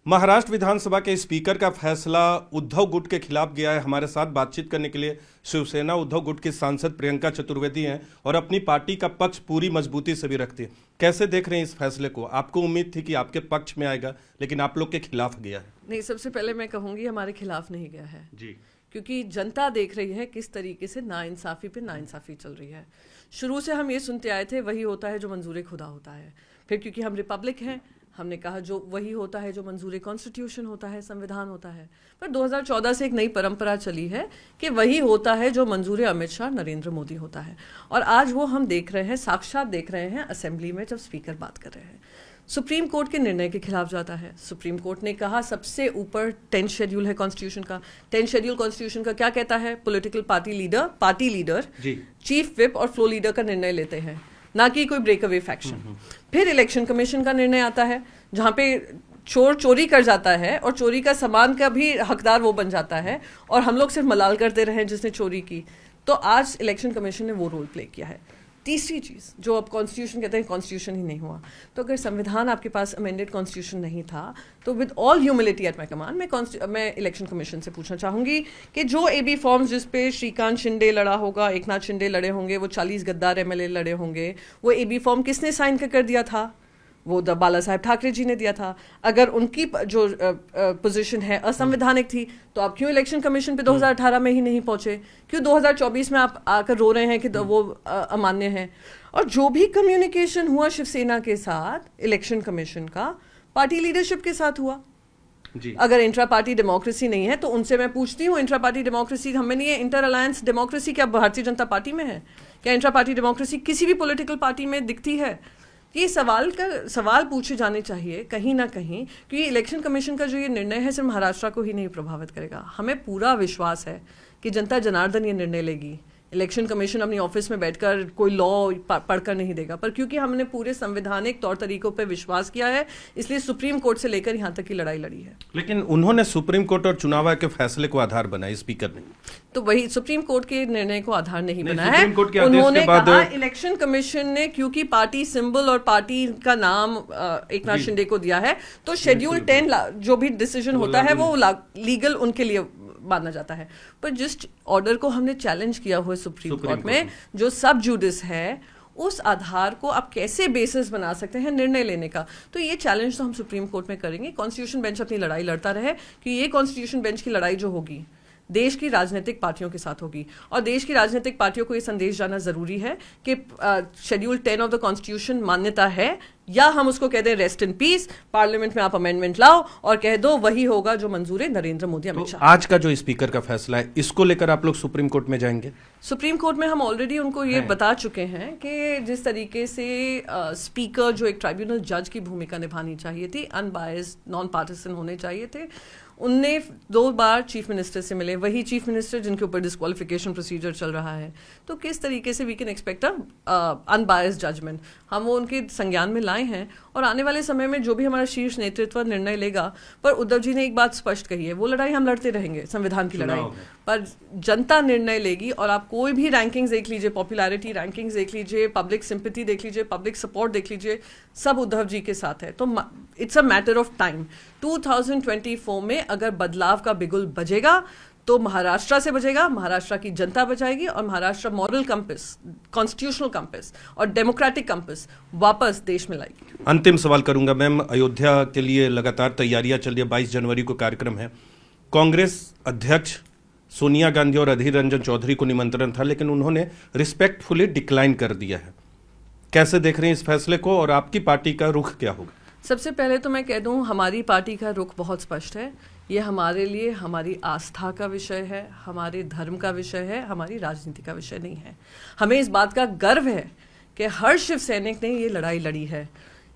महाराष्ट्र विधानसभा के स्पीकर का फैसला उद्धव गुट के खिलाफ गया है। हमारे साथ बातचीत करने के लिए शिवसेना उद्धव गुट की सांसद प्रियंका चतुर्वेदी हैं और अपनी पार्टी का पक्ष पूरी मजबूती से भी रखती है। कैसे देख रहे हैं इस फैसले को? आपको उम्मीद थी कि आपके पक्ष में आएगा, लेकिन आप लोग के खिलाफ गया है। नहीं, सबसे पहले मैं कहूंगी हमारे खिलाफ नहीं गया है जी, क्योंकि जनता देख रही है किस तरीके से नाइंसाफी पे नाइंसाफी चल रही है। शुरू से हम ये सुनते आए थे वही होता है जो मंजूर खुदा होता है। फिर क्योंकि हम रिपब्लिक हैं, हमने कहा जो वही होता है जो मंजूर कॉन्स्टिट्यूशन होता है, संविधान होता है। पर 2014 से एक नई परंपरा चली है कि वही होता है जो मंजूर अमित शाह नरेंद्र मोदी होता है। और आज वो हम देख रहे हैं, साक्षात देख रहे हैं असेंबली में जब स्पीकर बात कर रहे हैं। सुप्रीम कोर्ट के निर्णय के खिलाफ जाता है। सुप्रीम कोर्ट ने कहा सबसे ऊपर 10th शेड्यूल है कॉन्स्टिट्यूशन का। 10th शेड्यूल कॉन्स्टिट्यूशन का क्या कहता है? Political party leader chief whip और फ्लो लीडर का निर्णय लेते हैं, ना कि कोई ब्रेक अवे फैक्शन। फिर इलेक्शन कमीशन का निर्णय आता है जहां पे चोर चोरी कर जाता है और चोरी का सामान का भी हकदार वो बन जाता है और हम लोग सिर्फ मलाल करते रहे जिसने चोरी की। तो आज इलेक्शन कमीशन ने वो रोल प्ले किया है। तीसरी चीज़ जो अब कॉन्स्टिट्यूशन कहते हैं, कॉन्स्टिट्यूशन ही नहीं हुआ। तो अगर संविधान आपके पास अमेंडेड कॉन्स्टिट्यूशन नहीं था तो with all humility at my command मैं इलेक्शन कमीशन से पूछना चाहूंगी कि जो एबी फॉर्म्स जिस पे श्रीकांत शिंदे लड़ा होगा, एकनाथ शिंदे लड़े होंगे, वो 40 गद्दार एमएलए लड़े होंगे, वो एबी फॉर्म किसने साइन कर दिया था? वो बाला साहेब ठाकरे जी ने दिया था। अगर उनकी जो पोजीशन है असंवैधानिक थी तो आप क्यों इलेक्शन कमीशन पे 2018 में ही नहीं पहुंचे? क्यों 2024 में आप आकर रो रहे हैं कि वो अमान्य है? और जो भी कम्युनिकेशन हुआ शिवसेना के साथ इलेक्शन कमीशन का, पार्टी लीडरशिप के साथ हुआ जी। अगर इंट्रा पार्टी डेमोक्रेसी नहीं है तो उनसे मैं पूछती हूँ, इंट्रा पार्टी डेमोक्रेसी हमें नहीं है, इंटर अलायंस डेमोक्रेसी क्या भारतीय जनता पार्टी में है? क्या इंट्रा पार्टी डेमोक्रेसी किसी भी पॉलिटिकल पार्टी में दिखती है? ये सवाल पूछे जाने चाहिए कहीं ना कहीं, क्योंकि इलेक्शन कमीशन का जो ये निर्णय है सिर्फ महाराष्ट्र को ही नहीं प्रभावित करेगा। हमें पूरा विश्वास है कि जनता जनार्दन ये निर्णय लेगी। इलेक्शन कमीशन अपनी ऑफिस में बैठकर कोई लॉ पढ़कर नहीं देगा, पर क्योंकि हमने पूरे संवैधानिक तौर तरीकों पर विश्वास किया है इसलिए सुप्रीम कोर्ट से लेकर यहाँ तक की लड़ाई लड़ी है। लेकिन उन्होंने सुप्रीम कोर्ट और चुनाव आयोग के फैसले को आधार बनाया, स्पीकर ने तो वही सुप्रीम कोर्ट के निर्णय को आधार नहीं बनाया है। उन्होंने कहा इलेक्शन कमीशन ने क्योंकि पार्टी सिंबल और पार्टी का नाम एकनाथ शिंदे को दिया है तो शेड्यूल 10 जो भी डिसीजन होता है वो लीगल उनके लिए माना जाता है। पर जिस ऑर्डर को हमने चैलेंज किया हुआ सुप्रीम कोर्ट में, जो सब जुडिस है, उस आधार को आप कैसे बेसिस बना सकते हैं निर्णय लेने का? तो ये चैलेंज तो हम सुप्रीम कोर्ट में करेंगे। कॉन्स्टिट्यूशन बेंच अपनी लड़ाई लड़ता रहे कि ये कॉन्स्टिट्यूशन बेंच की लड़ाई जो होगी देश की राजनीतिक पार्टियों के साथ होगी और देश की राजनीतिक पार्टियों को ये संदेश जाना जरूरी है कि शेड्यूल 10 ऑफ द कॉन्स्टिट्यूशन मान्यता है, या हम उसको कह दें रेस्ट इन पीस, पार्लियामेंट में आप अमेंडमेंट लाओ और कह दो वही होगा जो मंजूर है नरेंद्र मोदी अमित शाह। आज का जो स्पीकर का फैसला है इसको लेकर आप लोग सुप्रीम कोर्ट में जाएंगे? सुप्रीम कोर्ट में हम ऑलरेडी उनको ये बता चुके हैं कि जिस तरीके से स्पीकर जो एक ट्राइब्यूनल जज की भूमिका निभानी चाहिए थी, अनबायस्ड नॉन पार्टिसन होने चाहिए थे, उनने 2 बार चीफ मिनिस्टर से मिले, वही चीफ मिनिस्टर जिनके ऊपर डिस्क्वालिफिकेशन प्रोसीजर चल रहा है। तो किस तरीके से we can expect unbiased judgement? हम वो उनके संज्ञान में लाए हैं और आने वाले समय में जो भी हमारा शीर्ष नेतृत्व निर्णय लेगा। पर उद्धव जी ने एक बात स्पष्ट कही है, वो लड़ाई हम लड़ते रहेंगे, संविधान की लड़ाई, पर जनता निर्णय लेगी। और आप कोई भी रैंकिंग्स देख लीजिए, पॉपुलैरिटी रैंकिंग्स देख लीजिए, पब्लिक सिंपैथी देख लीजिए, पब्लिक सपोर्ट देख लीजिए, सब उद्धव जी के साथ है। तो it's a matter of time. 2024 में अगर बदलाव का बिगुल बजेगा तो महाराष्ट्र से बजेगा, महाराष्ट्र की जनता बचाएगी और Maharashtra moral compass, constitutional compass और डेमोक्रेटिक कंपस वापस देश में लाएगी। अंतिम सवाल करूंगा मैम, अयोध्या के लिए लगातार तैयारियां चल रही है, 22 जनवरी को कार्यक्रम है। कांग्रेस अध्यक्ष सोनिया गांधी और अधीर रंजन चौधरी को निमंत्रण था लेकिन उन्होंने रिस्पेक्टफुली डिक्लाइन कर दिया है। कैसे देख रहे हैं इस फैसले को और आपकी पार्टी का रुख क्या होगा? सबसे पहले तो मैं कह दूं हमारी पार्टी का रुख बहुत स्पष्ट है। ये हमारे लिए हमारी आस्था का विषय है, हमारे धर्म का विषय है, हमारी राजनीति का विषय नहीं है। हमें इस बात का गर्व है कि हर शिव सैनिक ने ये लड़ाई लड़ी है।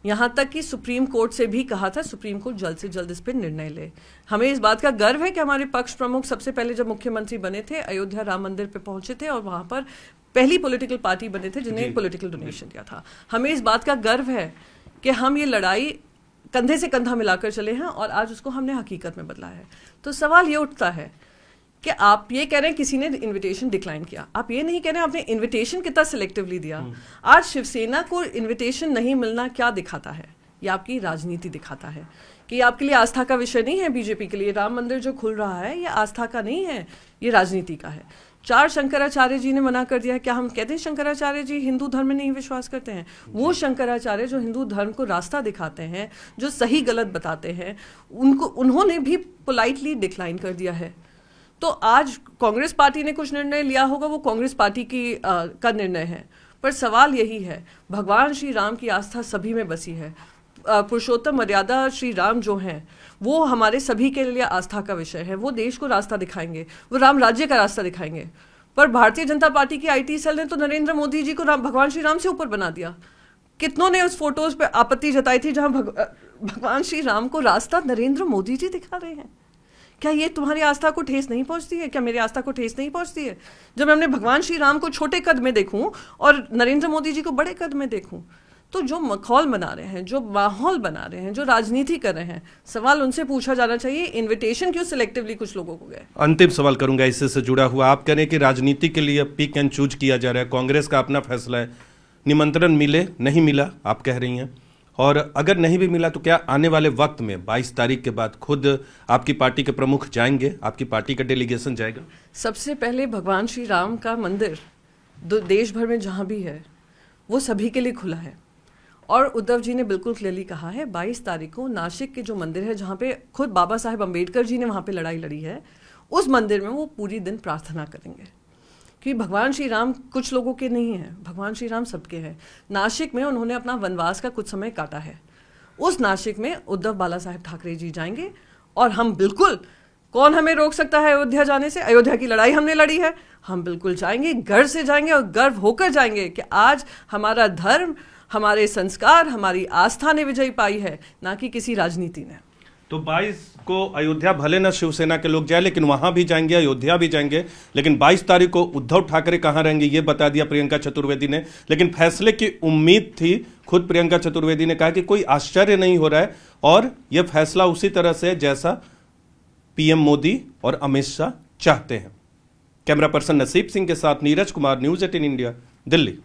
यहाँ तक कि सुप्रीम कोर्ट से भी कहा था सुप्रीम कोर्ट जल्द से जल्द इस पर निर्णय ले। हमें इस बात का गर्व है कि हमारे पक्ष प्रमुख सबसे पहले जब मुख्यमंत्री बने थे अयोध्या राम मंदिर पे पहुंचे थे और वहां पर पहली पॉलिटिकल पार्टी बने थे जिन्हें एक पॉलिटिकल डोनेशन दिया था। हमें इस बात का गर्व है कि हम ये लड़ाई कंधे से कंधा मिलाकर चले हैं और आज उसको हमने हकीकत में बदला है। तो सवाल ये उठता है कि आप ये कह रहे हैं किसी ने इनविटेशन डिक्लाइन किया, आप ये नहीं कह रहे हैं आपने इनविटेशन कितना सिलेक्टिवली दिया। आज शिवसेना को इनविटेशन नहीं मिलना क्या दिखाता है? ये आपकी राजनीति दिखाता है कि आपके लिए आस्था का विषय नहीं है। बीजेपी के लिए राम मंदिर जो खुल रहा है ये आस्था का नहीं है, ये राजनीति का है। 4 शंकराचार्य जी ने मना कर दिया है। क्या हम कहते हैं शंकराचार्य जी हिंदू धर्म में नहीं विश्वास करते हैं? वो शंकराचार्य जो हिंदू धर्म को रास्ता दिखाते हैं, जो सही गलत बताते हैं, उन्होंने भी पोलाइटली डिक्लाइन कर दिया है। तो आज कांग्रेस पार्टी ने कुछ निर्णय लिया होगा, वो कांग्रेस पार्टी का निर्णय है, पर सवाल यही है, भगवान श्री राम की आस्था सभी में बसी है। पुरुषोत्तम मर्यादा श्री राम जो हैं वो हमारे सभी के लिए आस्था का विषय है। वो देश को रास्ता दिखाएंगे, वो राम राज्य का रास्ता दिखाएंगे। पर भारतीय जनता पार्टी की IT सेल ने तो नरेंद्र मोदी जी को भगवान श्री राम से ऊपर बना दिया। कितनों ने उस फोटोज पे आपत्ति जताई थी जहां भगवान श्री राम को रास्ता नरेंद्र मोदी जी दिखा रहे हैं। क्या ये तुम्हारी आस्था को ठेस नहीं पहुंचती है? क्या मेरी आस्था को ठेस नहीं पहुंचती है? जब हमने भगवान श्री राम को छोटे कद में देखूं और नरेंद्र मोदी जी को बड़े कद में देखूं, तो जो मखौल बना रहे हैं, जो माहौल बना रहे हैं, जो राजनीति कर रहे हैं, सवाल उनसे पूछा जाना चाहिए, इनविटेशन क्यों सिलेक्टिवली कुछ लोगों को गए? अंतिम सवाल करूंगा इससे से जुड़ा हुआ। आप कह रहे हैं कि राजनीति के लिए पिक एंड चूज किया जा रहा है, कांग्रेस का अपना फैसला है, निमंत्रण मिले नहीं मिला आप कह रही हैं, और अगर नहीं भी मिला तो क्या आने वाले वक्त में 22 तारीख के बाद खुद आपकी पार्टी के प्रमुख जाएंगे, आपकी पार्टी का डेलीगेशन जाएगा? सबसे पहले भगवान श्री राम का मंदिर देश भर में जहां भी है वो सभी के लिए खुला है, और उद्धव जी ने बिल्कुल क्लियरली कहा है 22 तारीख को नासिक के जो मंदिर है जहां पे खुद बाबा साहेब अम्बेडकर जी ने वहां पे लड़ाई लड़ी है, उस मंदिर में वो पूरी दिन प्रार्थना करेंगे। कि भगवान श्री राम कुछ लोगों के नहीं हैं, भगवान श्री राम सबके हैं। नासिक में उन्होंने अपना वनवास का कुछ समय काटा है, उस नासिक में उद्धव बाला साहेब ठाकरे जी जाएंगे, और हम बिल्कुल, कौन हमें रोक सकता है अयोध्या जाने से? अयोध्या की लड़ाई हमने लड़ी है, हम बिल्कुल जाएंगे, गर्व से जाएंगे और गर्व होकर जाएंगे कि आज हमारा धर्म, हमारे संस्कार, हमारी आस्था ने विजय पाई है, ना कि किसी राजनीति ने। तो 22 को अयोध्या भले न शिवसेना के लोग जाए, लेकिन वहां भी जाएंगे, अयोध्या भी जाएंगे, लेकिन 22 तारीख को उद्धव ठाकरे कहां रहेंगे ये बता दिया प्रियंका चतुर्वेदी ने। लेकिन फैसले की उम्मीद थी, खुद प्रियंका चतुर्वेदी ने कहा कि कोई आश्चर्य नहीं हो रहा है और यह फैसला उसी तरह से जैसा PM मोदी और अमित शाह चाहते हैं। कैमरा पर्सन नसीब सिंह के साथ नीरज कुमार, न्यूज़ 18 इंडिया, दिल्ली।